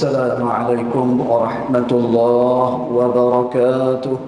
السلام عليكم ورحمة الله وبركاته.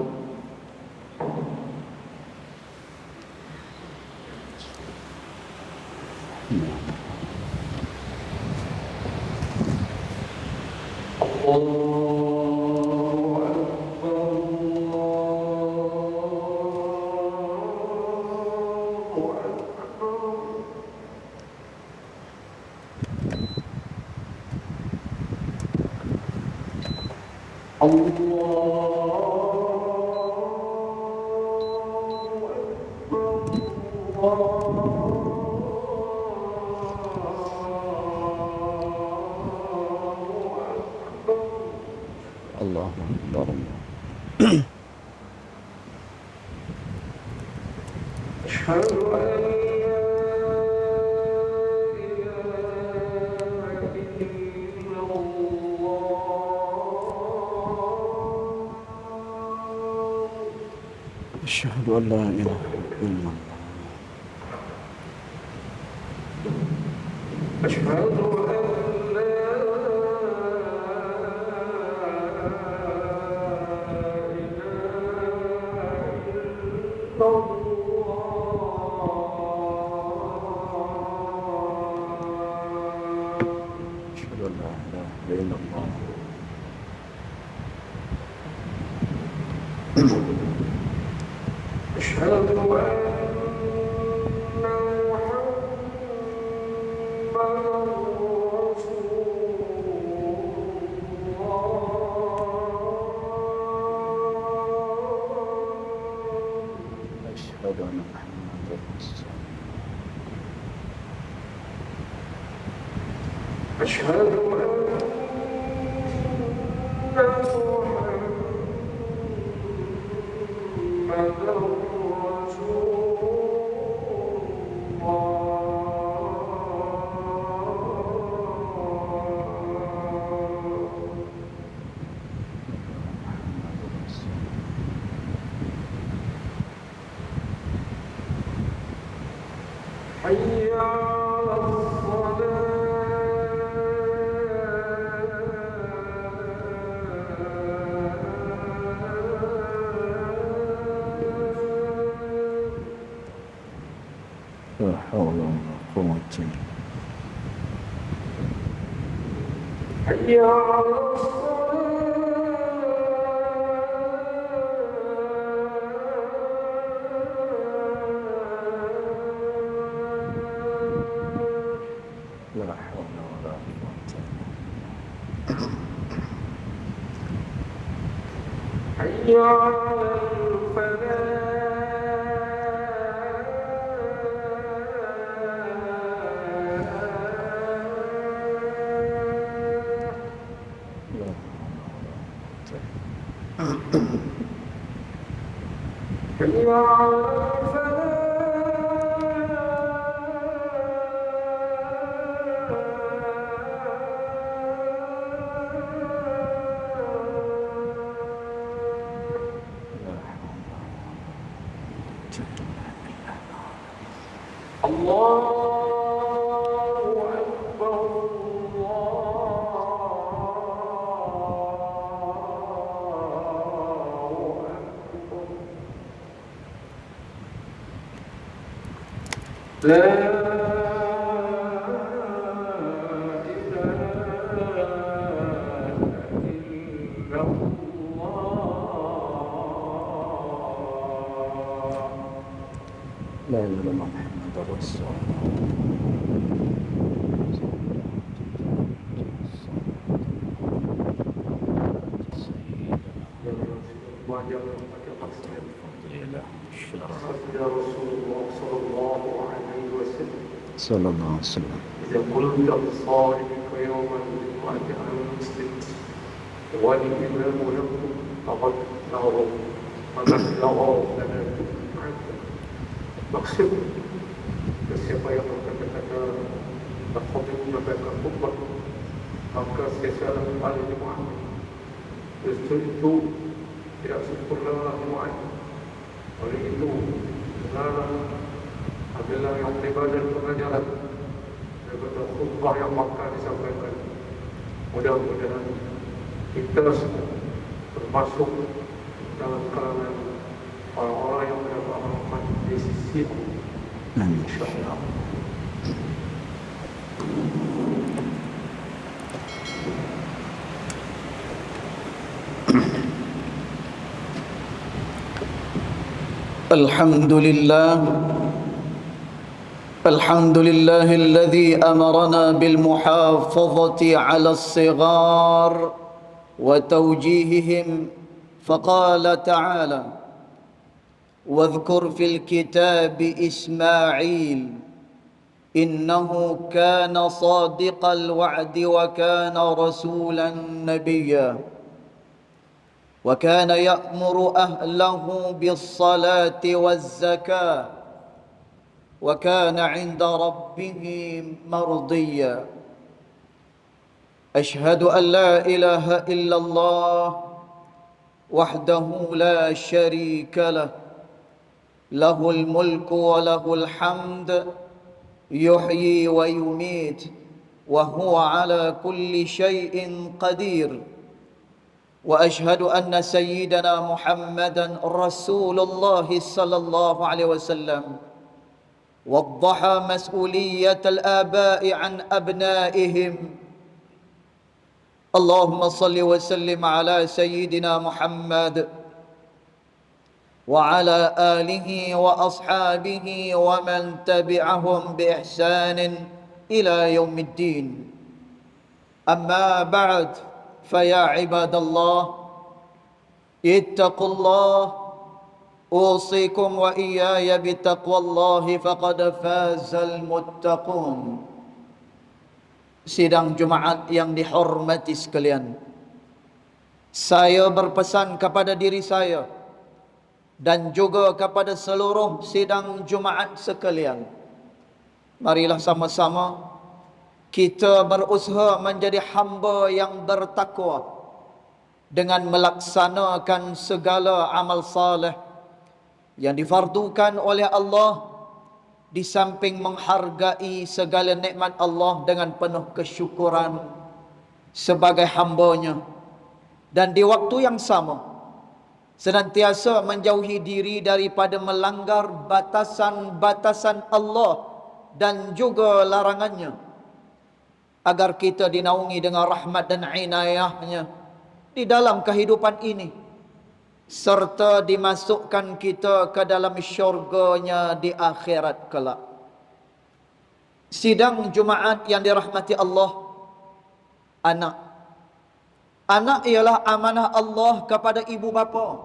الله أكبر. أشهد أن أشهد أن لا إله إلا الله. أشهد أن لا إله إلا الله. أشهد أن لا إله إلا الله. أشهد أن أشهد أن محمدا رسول الله. أشهد حي على الصلاة. لا حول ولا قوة إلا بالله. حي على الصلاة. لا حول ولا قوة إلا بالله. حي على الفلاح. حي على الفلاح. الله أكبر. الله أكبر. لا لا إله إلا الله محمد رسول الله. يا رسول الله صلى الله عليه وسلم. صلى الله عليه وسلم. إذا قلت لصاحبك يوم الجمعة على المسلم والإمام لكم فقد نظر لنا maksud siapa yang berkata-kata khutbah membaca khutbah maka secara paling Jumaat itu tidak sempurna Jumaat. Oleh itu benar adalah yang ibadah pengajaran daripada khutbah yang maka disampaikan Mudah-mudahan kita semua termasuk dalam kalangan orang-orang yang mendapat rahmat di sisi Allah. InsyaAllah. الحمد لله الذي أمرنا بالمحافظة على الصغار وتوجيههم فقال تعالى واذكر في الكتاب إسماعيل إنه كان صادق الوعد وكان رسولا نبيا وكان يأمر أهله بالصلاة والزكاة وكان عند ربه مرضيا أشهد أن لا إله إلا الله وحده لا شريك له له الملك وله الحمد يحيي ويميت وهو على كل شيء قدير وأشهد أن سيدنا محمدا رسول الله صلى الله عليه وسلم وضح مسؤولية الآباء عن أبنائهم اللهم صل وسلم على سيدنا محمد وعلى آله وأصحابه ومن تبعهم بإحسان إلى يوم الدين أما بعد فيا عباد الله اتقوا الله أوصيكم وإياي بتقوى الله فقد فاز المتقون. Sidang Jumaat yang dihormati sekalian, saya berpesan kepada diri saya dan juga kepada seluruh sidang Jumaat sekalian, marilah sama-sama kita berusaha menjadi hamba yang bertakwa dengan melaksanakan segala amal saleh yang difardukan oleh Allah, di samping menghargai segala nikmat Allah dengan penuh kesyukuran sebagai hamba-Nya, dan di waktu yang sama senantiasa menjauhi diri daripada melanggar batasan-batasan Allah dan juga larangannya, agar kita dinaungi dengan rahmat dan inayah-Nya di dalam kehidupan ini, serta dimasukkan kita ke dalam syurga-Nya di akhirat kelak. Sidang Jumaat yang dirahmati Allah, anak ialah amanah Allah kepada ibu bapa.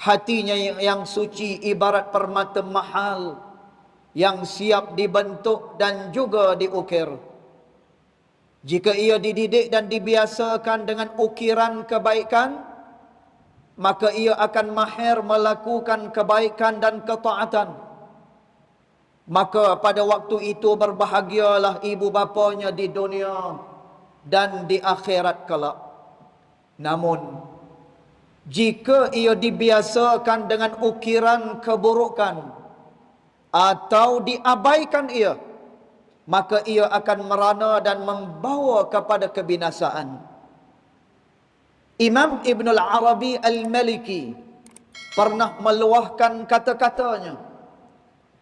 Hatinya yang suci ibarat permata mahal yang siap dibentuk dan juga diukir. Jika ia dididik dan dibiasakan dengan ukiran kebaikan, maka ia akan mahir melakukan kebaikan dan ketaatan. Maka pada waktu itu berbahagialah ibu bapanya di dunia dan di akhirat kelak. Namun, jika ia dibiasakan dengan ukiran keburukan atau diabaikan ia, maka ia akan merana dan membawa kepada kebinasaan. Imam Ibn al-Arabi al-Maliki pernah meluahkan kata-katanya,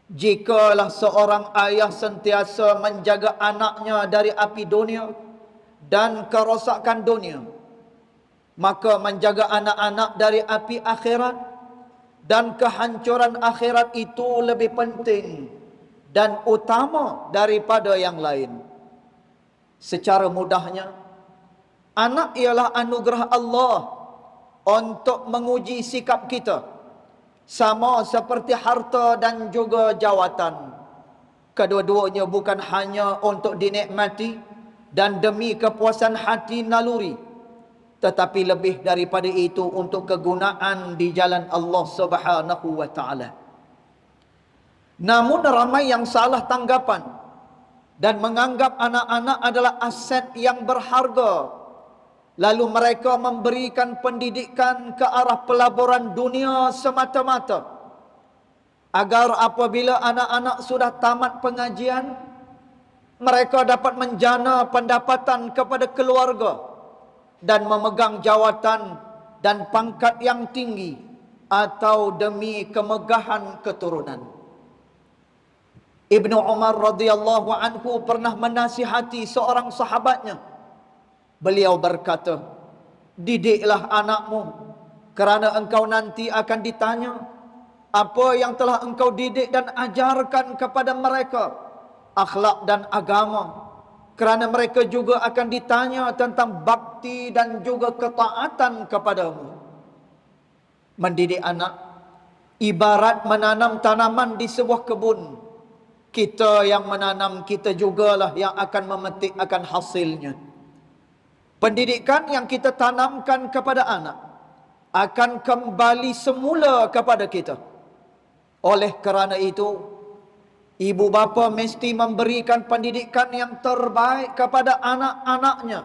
jikalau seorang ayah sentiasa menjaga anaknya dari api dunia dan kerosakan dunia, maka menjaga anak-anak dari api akhirat dan kehancuran akhirat itu lebih penting dan utama daripada yang lain. Secara mudahnya, anak ialah anugerah Allah untuk menguji sikap kita, sama seperti harta dan juga jawatan. Kedua-duanya bukan hanya untuk dinikmati dan demi kepuasan hati naluri, tetapi lebih daripada itu untuk kegunaan di jalan Allah Subhanahu wa taala. Namun ramai yang salah tanggapan dan menganggap anak-anak adalah aset yang berharga. Lalu mereka memberikan pendidikan ke arah pelaburan dunia semata-mata, agar apabila anak-anak sudah tamat pengajian, Mereka dapat menjana pendapatan kepada keluarga dan memegang jawatan dan pangkat yang tinggi atau demi kemegahan keturunan. Ibnu Umar radhiyallahu anhu pernah menasihati seorang sahabatnya. Beliau berkata, "Didiklah anakmu, kerana engkau nanti akan ditanya apa yang telah engkau didik dan ajarkan kepada mereka, akhlak dan agama. Kerana mereka juga akan ditanya tentang bakti dan juga ketaatan kepadamu." Mendidik anak ibarat menanam tanaman di sebuah kebun. Kita yang menanam, kita jugalah yang akan memetik akan hasilnya. Pendidikan yang kita tanamkan kepada anak akan kembali semula kepada kita. Oleh kerana itu, ibu bapa mesti memberikan pendidikan yang terbaik kepada anak-anaknya.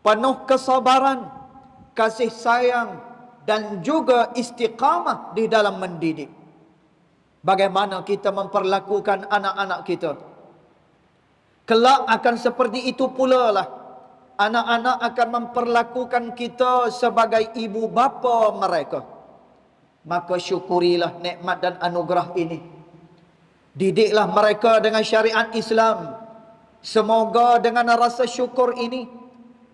Penuh kesabaran, kasih sayang dan juga istiqamah di dalam mendidik. Bagaimana kita memperlakukan anak-anak kita? Kelak akan seperti itu pula lah. Anak-anak akan memperlakukan kita sebagai ibu bapa mereka. Maka syukurilah nikmat dan anugerah ini. Didiklah mereka dengan syariat Islam. Semoga dengan rasa syukur ini,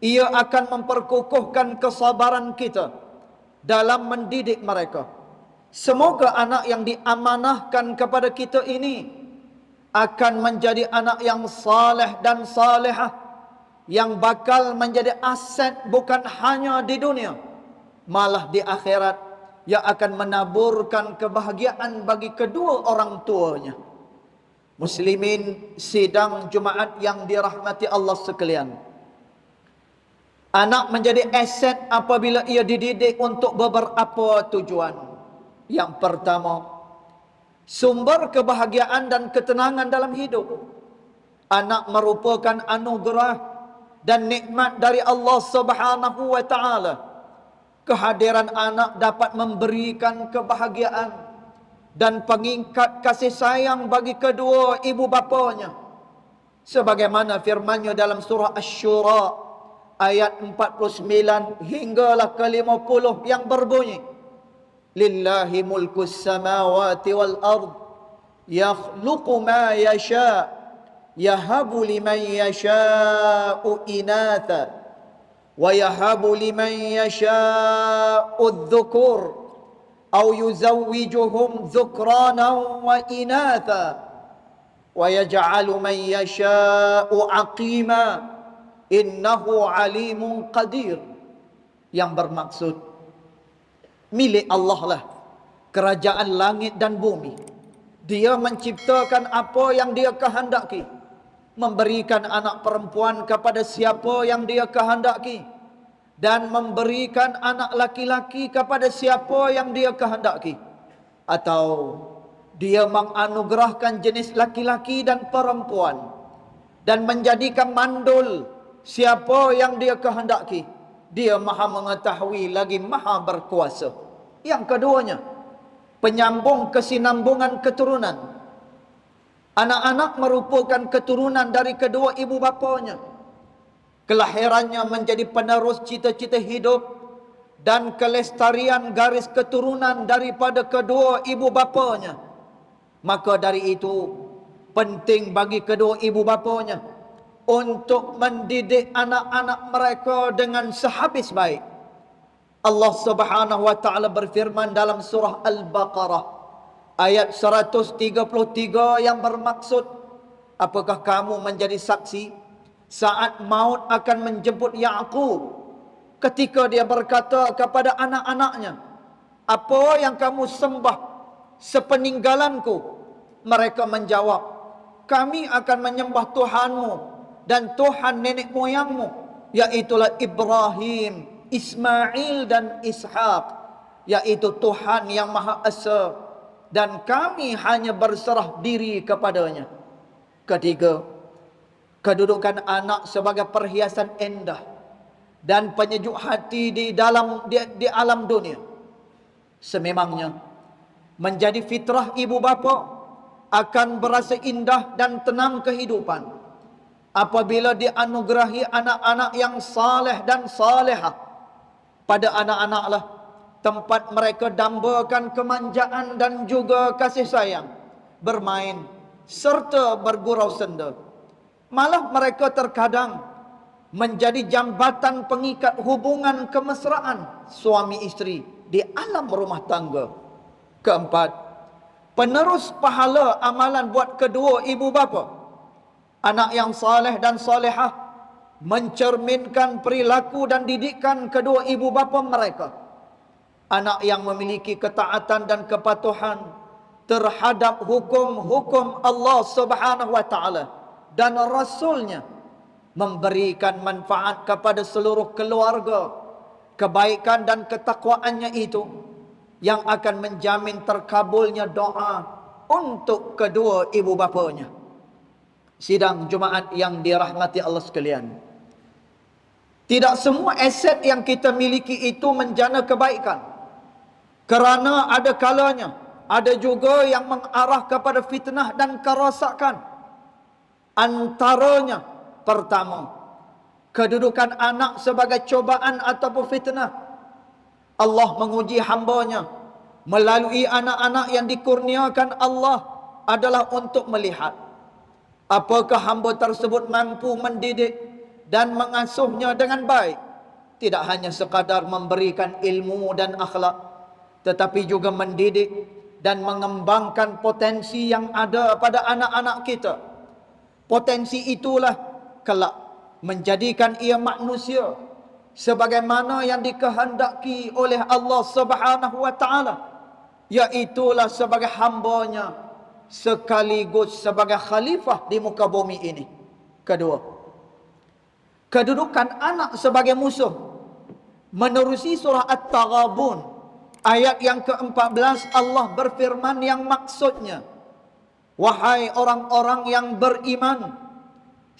ia akan memperkukuhkan kesabaran kita dalam mendidik mereka. Semoga anak yang diamanahkan kepada kita ini akan menjadi anak yang saleh dan salehah, yang bakal menjadi aset bukan hanya di dunia, malah di akhirat, yang akan menaburkan kebahagiaan bagi kedua orang tuanya. Muslimin sidang Jumaat yang dirahmati Allah sekalian, anak menjadi aset apabila ia dididik untuk beberapa tujuan. Yang pertama, sumber kebahagiaan dan ketenangan dalam hidup. Anak merupakan anugerah dan nikmat dari Allah Subhanahu wa taala. Kehadiran anak dapat memberikan kebahagiaan dan pengingkat kasih sayang bagi kedua ibu bapanya. Sebagaimana firman-Nya dalam surah Asy-Syura ayat 49 hinggalah ke 50 yang berbunyi, "Lillahi mulkus samawati wal ard, yakhluqu ma yasha', yahabu liman yasha'u inatha, wa yahabu liman yasha'u adh-dhukur, aw yuzawwijuhum dhukranan wa inatha, wa yaj'alu man yasha'u aqima, innahu alimun qadir." Yang bermaksud, milik Allah lah kerajaan langit dan bumi. Dia menciptakan apa yang Dia kehendaki, memberikan anak perempuan kepada siapa yang Dia kehendaki, dan memberikan anak laki-laki kepada siapa yang Dia kehendaki. Atau Dia menganugerahkan jenis laki-laki dan perempuan dan menjadikan mandul siapa yang Dia kehendaki. Dia Maha mengetahui lagi Maha berkuasa. Yang keduanya, penyambung kesinambungan keturunan. Anak-anak merupakan keturunan dari kedua ibu bapanya. Kelahirannya menjadi penerus cita-cita hidup dan kelestarian garis keturunan daripada kedua ibu bapanya. Maka dari itu, penting bagi kedua ibu bapanya untuk mendidik anak-anak mereka dengan sehabis baik. Allah Subhanahu wa taala berfirman dalam surah Al-Baqarah ayat 133 yang bermaksud, apakah kamu menjadi saksi saat maut akan menjemput Ya'qub ketika dia berkata kepada anak-anaknya, apa yang kamu sembah sepeninggalanku? Mereka menjawab, kami akan menyembah Tuhanmu dan Tuhan nenek moyangmu, yaitulah Ibrahim, Ismail dan Ishaq, yaitu Tuhan yang Maha Esa, dan kami hanya berserah diri kepadanya. Ketiga, kedudukan anak sebagai perhiasan indah dan penyejuk hati di alam dunia. Sememangnya menjadi fitrah ibu bapa akan berasa indah dan tenang kehidupan apabila dianugerahi anak-anak yang saleh dan salehah. Pada anak-anak lah tempat mereka dambakan kemanjaan dan juga kasih sayang, bermain serta bergurau senda. Malah mereka terkadang menjadi jambatan pengikat hubungan kemesraan suami isteri di alam rumah tangga. Keempat, penerus pahala amalan buat kedua ibu bapa. Anak yang saleh dan salehah mencerminkan perilaku dan didikan kedua ibu bapa mereka. Anak yang memiliki ketaatan dan kepatuhan terhadap hukum-hukum Allah Subhanahu wa taala dan Rasulnya, memberikan manfaat kepada seluruh keluarga. Kebaikan dan ketakwaannya itu yang akan menjamin terkabulnya doa untuk kedua ibu bapanya. Sidang Jumaat yang dirahmati Allah sekalian, tidak semua aset yang kita miliki itu menjana kebaikan. Kerana ada kalanya ada juga yang mengarah kepada fitnah dan kerosakan. Antaranya, pertama, kedudukan anak sebagai cobaan ataupun fitnah. Allah menguji hambanya melalui anak-anak yang dikurniakan Allah adalah untuk melihat apakah hamba tersebut mampu mendidik dan mengasuhnya dengan baik. Tidak hanya sekadar memberikan ilmu dan akhlak, tetapi juga mendidik dan mengembangkan potensi yang ada pada anak-anak kita. Potensi itulah kelak menjadikan ia manusia sebagaimana yang dikehendaki oleh Allah Subhanahu wa taala, iaitulah sebagai hambanya sekaligus sebagai khalifah di muka bumi ini. Kedua, kedudukan anak sebagai musuh. Menerusi surah At-Taghabun ayat yang ke-14, Allah berfirman yang maksudnya, wahai orang-orang yang beriman,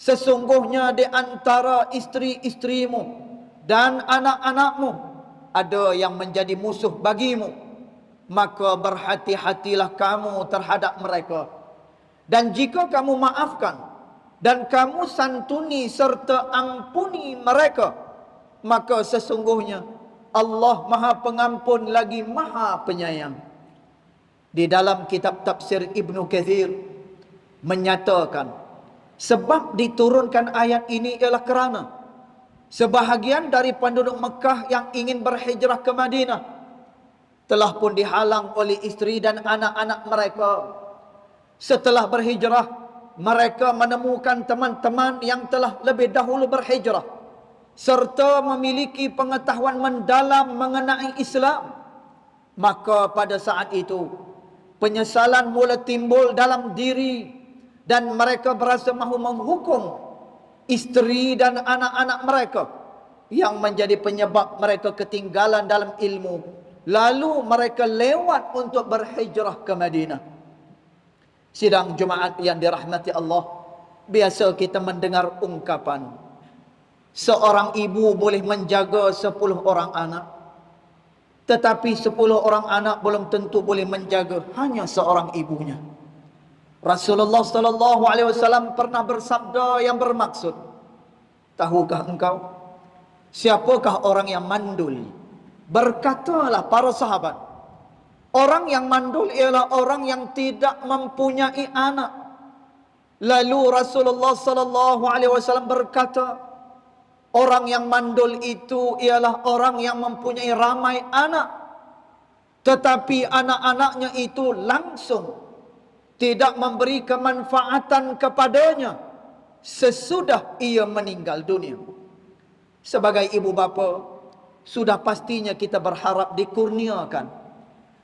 sesungguhnya di antara isteri-isterimu dan anak-anakmu ada yang menjadi musuh bagimu, maka berhati-hatilah kamu terhadap mereka. Dan jika kamu maafkan dan kamu santuni serta ampuni mereka, maka sesungguhnya Allah Maha Pengampun lagi Maha Penyayang. Di dalam kitab tafsir Ibnu Katsir menyatakan sebab diturunkan ayat ini ialah kerana sebahagian dari penduduk Mekah yang ingin berhijrah ke Madinah telah pun dihalang oleh isteri dan anak-anak mereka. Setelah berhijrah, mereka menemukan teman-teman yang telah lebih dahulu berhijrah serta memiliki pengetahuan mendalam mengenai Islam. Maka pada saat itu penyesalan mula timbul dalam diri dan mereka berasa mahu menghukum isteri dan anak-anak mereka yang menjadi penyebab mereka ketinggalan dalam ilmu. Lalu mereka lewat untuk berhijrah ke Madinah. Sidang Jumaat yang dirahmati Allah, biasa kita mendengar ungkapan seorang ibu boleh menjaga 10 orang anak, tetapi 10 orang anak belum tentu boleh menjaga hanya seorang ibunya. Rasulullah sallallahu alaihi wasallam pernah bersabda yang bermaksud, tahukah engkau siapakah orang yang mandul? Berkatalah para sahabat, orang yang mandul ialah orang yang tidak mempunyai anak. Lalu Rasulullah sallallahu alaihi wasallam berkata, orang yang mandul itu ialah orang yang mempunyai ramai anak, tetapi anak-anaknya itu langsung tidak memberi kemanfaatan kepadanya sesudah ia meninggal dunia. Sebagai ibu bapa, sudah pastinya kita berharap dikurniakan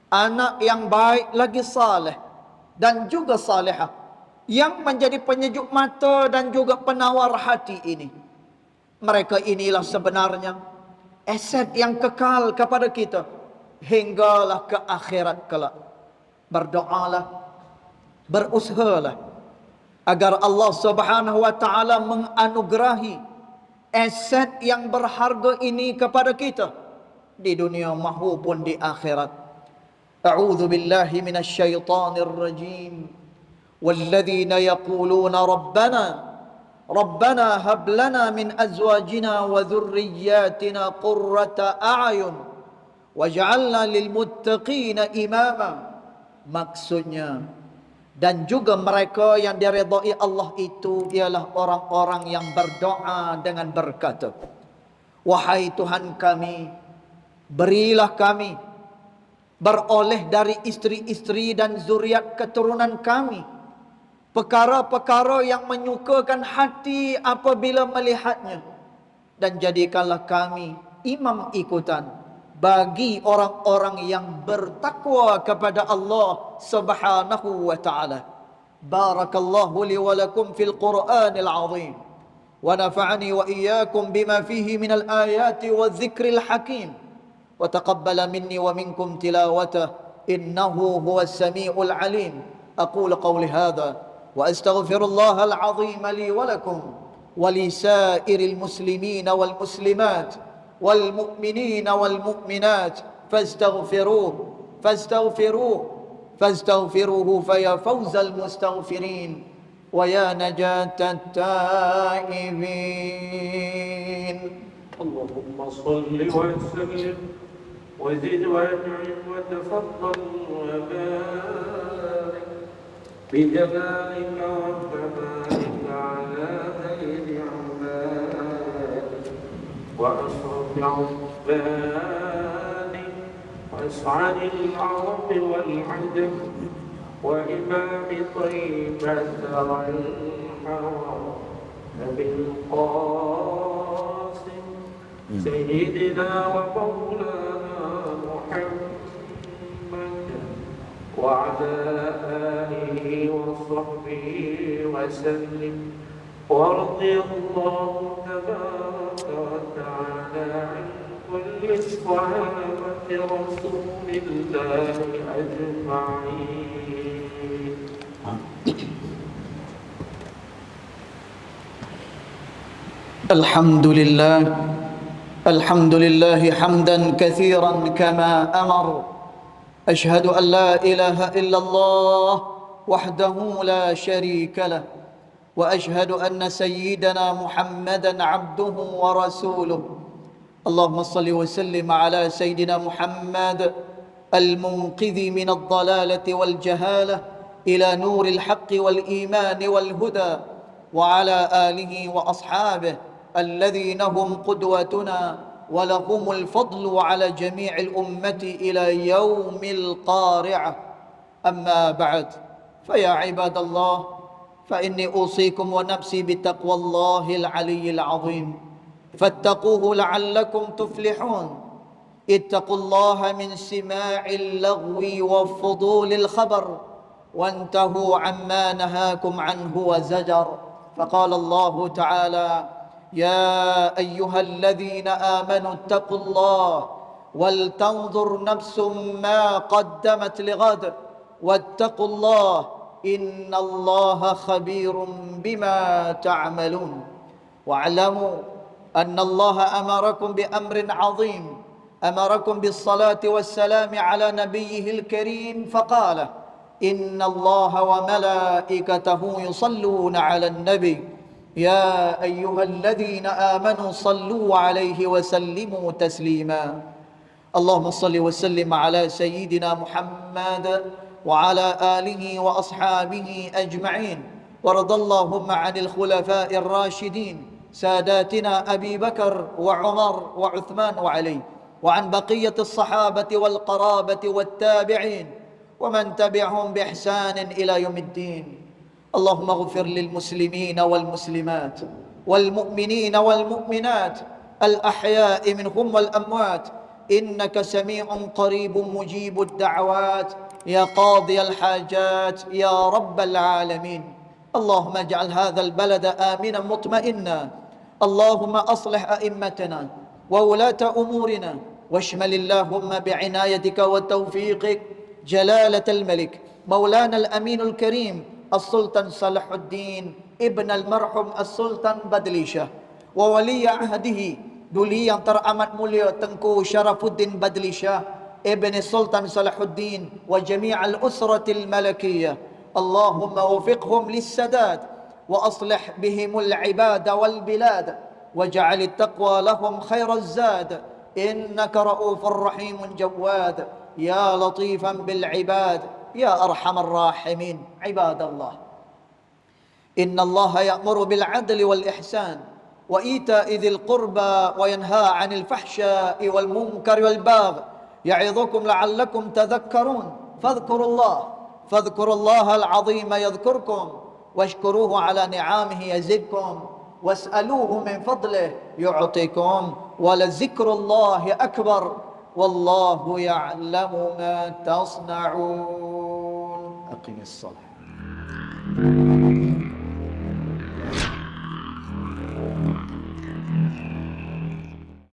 anak yang baik lagi saleh dan juga salehah, yang menjadi penyejuk mata dan juga penawar hati ini. Mereka inilah sebenarnya aset yang kekal kepada kita hinggalah ke akhirat kelak. Berdoalah, berusahalah agar Allah Subhanahu wa taala menganugerahi aset yang berharga ini kepada kita di dunia maupun di akhirat. A'udzu billahi minasyaitonir rajim. Walladzina yaquluna rabbana Rabbana hab lana min azwajina wa dhurriyyatina qurrata a'yun waj'alna lil muttaqina imama. Maksudnya, dan juga mereka yang diridhai Allah itu ialah orang-orang yang berdoa dengan berkata, wahai Tuhan kami, berilah kami beroleh dari isteri-isteri dan zuriat keturunan kami perkara-perkara yang menyukakan hati apabila melihatnya, dan jadikanlah kami imam ikutan bagi orang-orang yang bertakwa kepada Allah Subhanahu wa ta'ala. Barakallahu li wa lakum fil Qur'anil azim wa nafa'ani wa iyyakum bima fihi minal ayati wa dzikril hakim wa taqabbala minni wa minkum tilawatah innahu huwas samiul alim. Aqulu qawli hadha wa astaghfirullahal azim li wa lakum wa li sairil muslimina wal muslimat wal mu'minina wal mu'minat fastaghfiruhu faya fawzal mustaghfirin wa ya najatat taibin. Allahumma salli wa sallim wa zid wa an'im wa tafaddal wa barik بجلالك وكمالك على خير عبادك وأشرف عبادك وأسعد العرب والعجم وإمام طيبة والحرم أبي القاسم سيدنا ومولانا محمد وعلى آله وصحبه وسلم ورضي الله تبارك وتعالى عن كل صحابة رسول الله أجمعين. الحمد لله حمدا كثيرا كما أمر. أشهد أن لا إله إلا الله وحده لا شريك له وأشهد أن سيدنا محمدا عبده ورسوله. اللهم صل وسلم على سيدنا محمد المنقذ من الضلالة والجهالة إلى نور الحق والإيمان والهدى وعلى آله وأصحابه الذين هم قدوتنا ولهم الفضل على جميع الأمة إلى يوم القارعة. أما بعد، فيا عباد الله، فإني أوصيكم ونفسي بتقوى الله العلي العظيم، فاتقوه لعلكم تفلحون. اتقوا الله من سماع اللغو وفضول الخبر وانتهوا عما نهاكم عنه وزجر. فقال الله تعالى: يا أيها الذين آمنوا اتقوا الله ولتنظر نفس ما قدمت لغد واتقوا الله إن الله خبير بما تعملون. واعلموا أن الله أمركم بأمر عظيم، أمركم بالصلاة والسلام على نبيه الكريم فقال: إن الله وملائكته يصلون على النبي يا أيها الذين آمنوا صلوا عليه وسلموا تسليما. اللهم صل وسلم على سيدنا محمد وعلى آله وأصحابه أجمعين، وارض اللهم عن الخلفاء الراشدين ساداتنا أبي بكر وعمر وعثمان وعلي، وعن بقية الصحابة والقرابة والتابعين ومن تبعهم بإحسان إلى يوم الدين. اللهم اغفر للمسلمين والمسلمات والمؤمنين والمؤمنات الأحياء منهم والأموات إنك سميع قريب مجيب الدعوات يا قاضي الحاجات يا رب العالمين. اللهم اجعل هذا البلد آمنا مطمئنا. اللهم أصلح أئمتنا وولاة أمورنا، واشمل اللهم بعنايتك وتوفيقك جلالة الملك مولانا الأمين الكريم السلطان صلاح الدين ابن المرحوم السلطان Badlishah, wa wali ahdihi duli yang teramat mulia Tengku Syarafuddin Badlishah ibn Sultan Salahuddin wa jami' al-usratil malakiyah. Allahumma wafiqhum lissadad وأصلح بهم العباد والبلاد واجعل التقوى لهم خير الزاد إنك رؤوف رحيم جواد يا لطيفا بالعباد يا أرحم الراحمين. عباد الله، إن الله يأمر بالعدل والإحسان وإيتاء ذي القربى وينهى عن الفحشاء والمنكر والبغي يعظكم لعلكم تذكرون. فاذكروا الله العظيم يذكركم واشكروه على نعمه يزدكم واسألوه من فضله يعطيكم ولذكر الله أكبر والله يعلم ما تصنعون. أقم الصلاة.